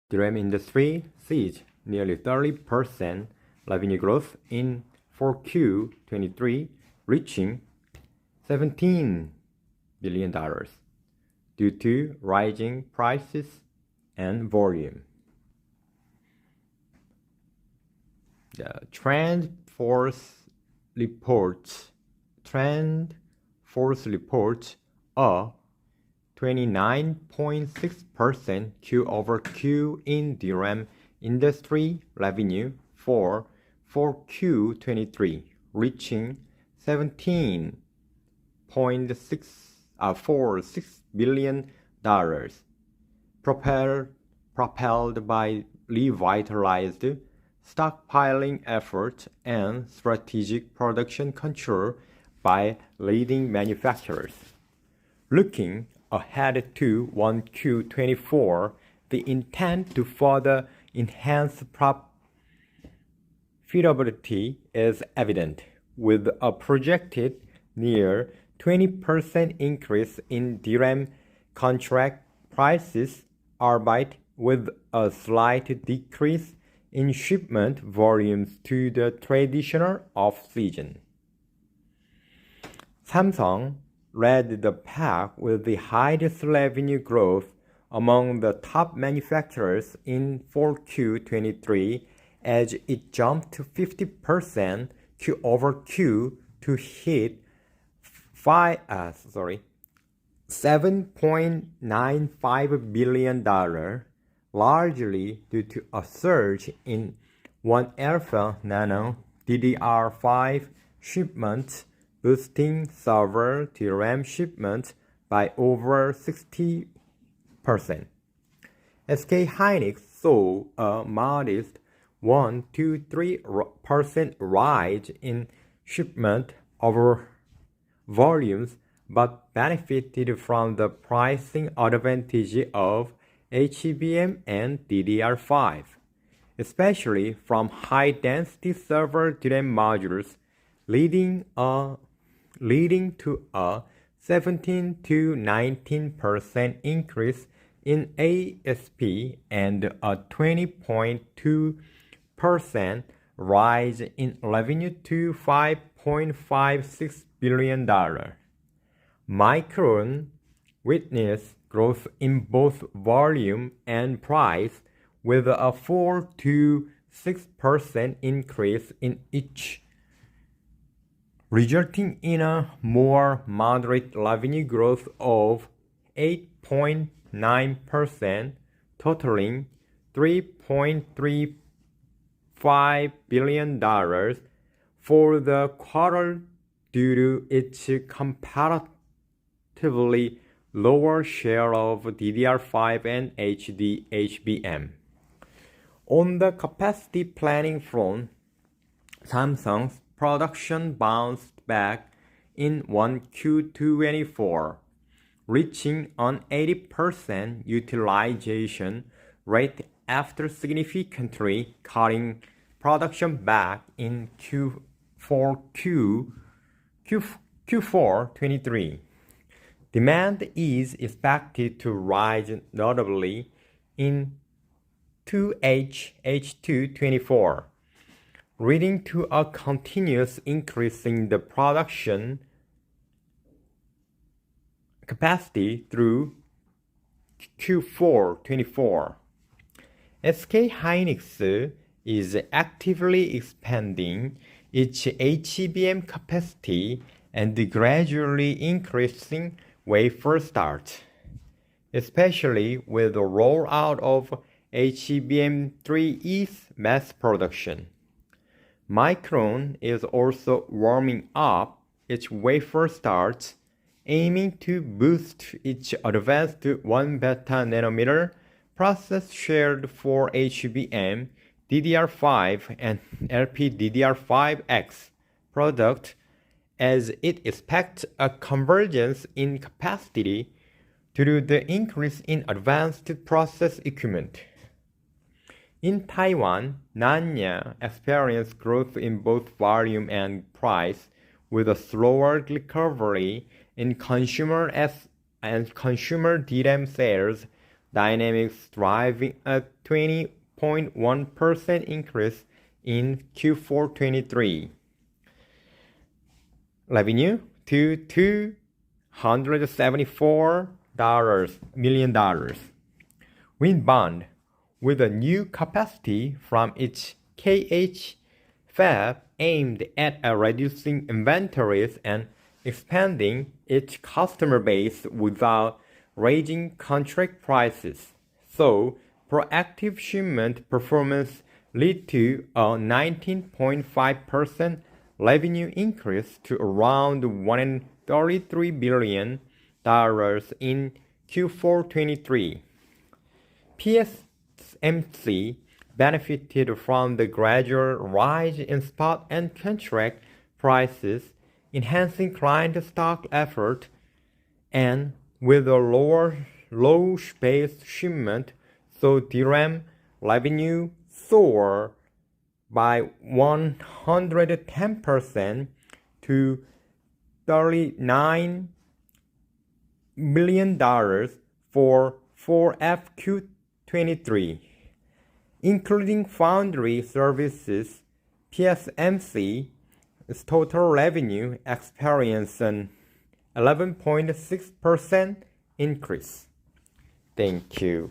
DRAM industry sees nearly 30% revenue growth in 4Q23, reaching $17 billion due to rising prices and volume. The TrendForce reports a 29.6% Q-over-Q in DRAM industry revenue for 4Q23, reaching $17.46 billion, propelled by revitalized stockpiling efforts and strategic production control by leading manufacturers. Looking ahead to 1Q24, the intent to further enhance profitability is evident, with a projected near 20% increase in DRAM contract prices, albeit with a slight decrease in shipment volumes to the traditional off-season. Samsung led the pack with the highest revenue growth among the top manufacturers in 4Q23 as it jumped to 50% Q-over-Q to hit $7.95 billion, largely due to a surge in 1-alpha nano DDR5 shipments, boosting server DRAM shipments by over 60%. SK Hynix saw a modest 1-3% rise in shipment over volumes, but benefited from the pricing advantage of HBM and DDR5, especially from high-density server DRAM modules, leading to a 17 to 19% increase in ASP and a 20.2% rise in revenue to $5.56 billion. Micron witnessed growth in both volume and price, with a 4 to 6% increase in each, resulting in a more moderate revenue growth of 8.9%, totaling $3.35 billion for the quarter due to its comparatively lower share of DDR5 and HBM. On the capacity planning front, Samsung's production bounced back in 1Q24, reaching an 80% utilization rate after significantly cutting production back in Q4-23. Demand is expected to rise notably in 2H224, leading to a continuous increase in the production capacity through Q4-24. SK Hynix is actively expanding its HBM capacity and gradually increasing wafer starts, especially with the rollout of HBM3E's mass production. Micron is also warming up its wafer starts, aiming to boost its advanced 1-beta nanometer process shared for HBM, DDR5, and LPDDR5X product, as it expects a convergence in capacity due to the increase in advanced process equipment. In Taiwan, Nanya experienced growth in both volume and price, with a slower recovery in consumer DRAM sales dynamics driving a 20.1% increase in Q4 23. Revenue to $274 million. Winbond, with a new capacity from its KH fab aimed at reducing inventories and expanding its customer base without raising contract prices. So, proactive shipment performance led to a 19.5% revenue increase to around $133 billion in Q4 23. PSMC benefited from the gradual rise in spot and contract prices, enhancing client stock effort, and with a low space shipment, so DRAM revenue soared by 110% to $39 billion for 4FQ23. Including foundry services, PSMC's total revenue experienced an 11.6% increase. Thank you.